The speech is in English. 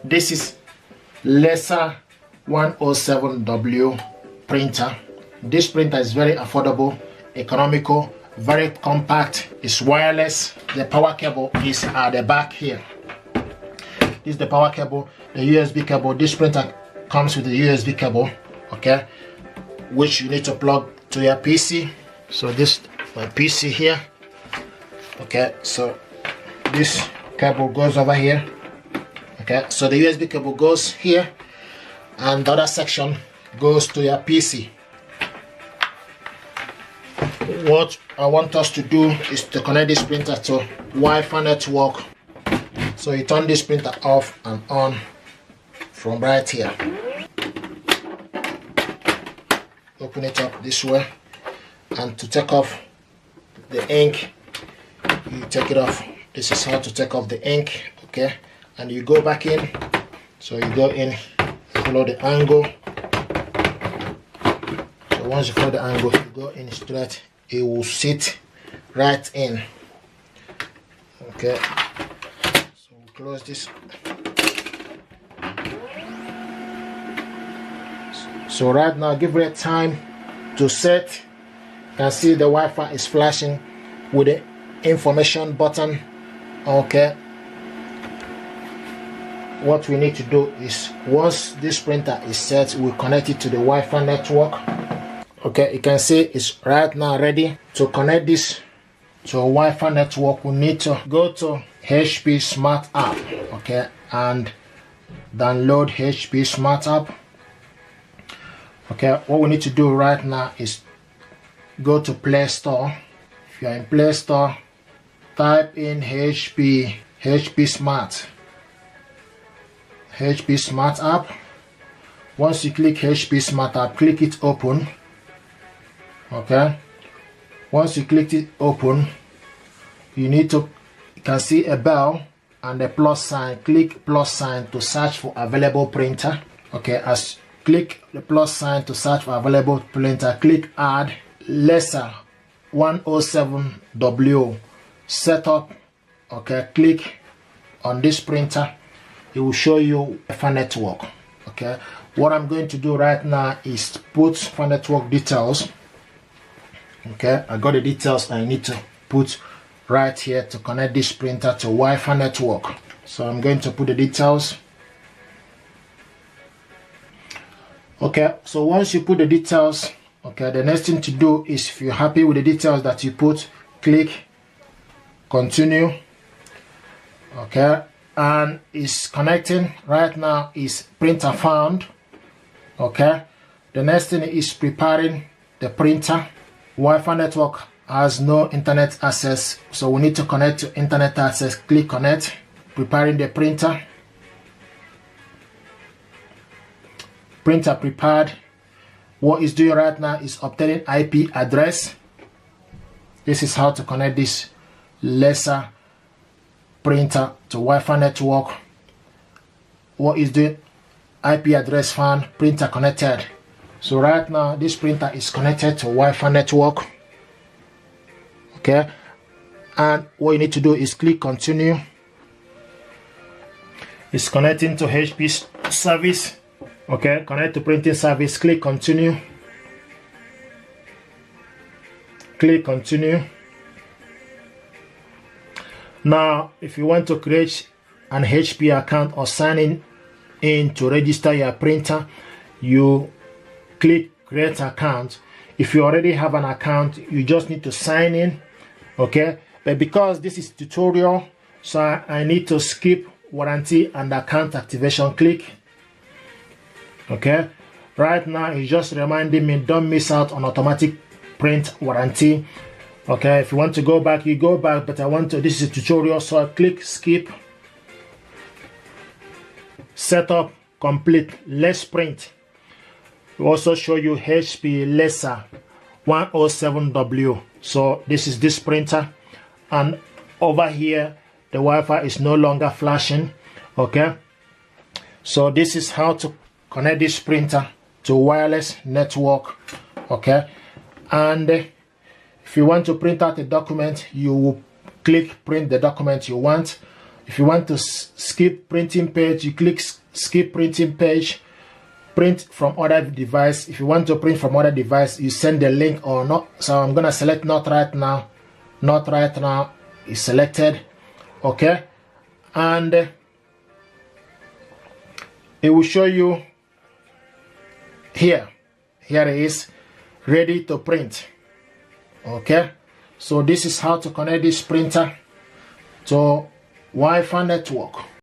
This is LaserJet M107W printer. This printer is very affordable, economical, very compact. It's wireless. The power cable is at the back here. This is the power cable, the USB cable. This printer comes with the USB cable, okay, which you need to plug to your PC. So this my PC here, okay. So this cable goes over here, okay. So the USB cable goes here, and the other section goes to your PC. What I want us to do is to connect this printer to Wi-Fi network. So you turn this printer off and on from right here. Open it up this way, and to take off the ink, you take it off. This is how to take off the ink, okay. And you go back in. So you go in, follow the angle. So once you follow the angle, you go in straight, it will sit right in, okay. So we'll close this. So right now, give it time to set. You can see the Wi-Fi is flashing with the information button, okay. What we need to do is, once this printer is set, we connect it to the Wi-Fi network. Okay, you can see it's right now ready. To connect this to a Wi-Fi network, we need to go to HP Smart App, okay, and download HP Smart App. Okay, what we need to do right now is go to Play Store. If you're in Play Store, type in HP Smart App. Once you click HP Smart App, click it open. Okay, once you click it open, you can see a bell and a plus sign. Click plus sign to search for available printer. Okay, as click the plus sign to search for available printer, click add LaserJet M107W setup. Okay, click on this printer. It will show you Wi-Fi network. Okay, what I'm going to do right now is put Wi-Fi network details. Okay, I got the details I need to put right here to connect this printer to Wi-Fi network. So I'm going to put the details. Okay, so once you put the details, okay, the next thing to do is, if you're happy with the details that you put, click continue. Okay, and it's connecting right now. Is printer found. Okay, the next thing is preparing the printer. Wi-Fi network has no internet access, so we need to connect to internet access. Click connect. Preparing the printer. Printer prepared. What it's doing right now is obtaining IP address. This is how to connect this Laser printer to Wi-Fi network. What is doing? IP address found, printer connected. So right now this printer is connected to Wi-Fi network. Okay, and what you need to do is click continue. It's connecting to HP service. Okay, connect to printing service. Click continue. Click continue. Now, if you want to create an HP account or sign in to register your printer, you click create account. If you already have an account, you just need to sign in. Okay, but because this is tutorial, so I need to skip warranty and account activation. Click. Okay, right now it's just reminding me, don't miss out on automatic print warranty. Okay, if you want to go back, you go back, but this is a tutorial, so I click skip. Setup complete. Let's print. We also show you HP Laser M107W. So this is this printer, and over here the Wi-Fi is no longer flashing. Okay, so this is how to connect this printer to wireless network. Okay, and if you want to print out a document, you will click print the document you want. If you want to skip printing page, you click skip printing page, print from other device. If you want to print from other device, you send the link or not. So I'm gonna select not right now. Not right now is selected. Okay, and it will show you here. Here it is, ready to print. Okay, so this is how to connect this printer to Wi-Fi network.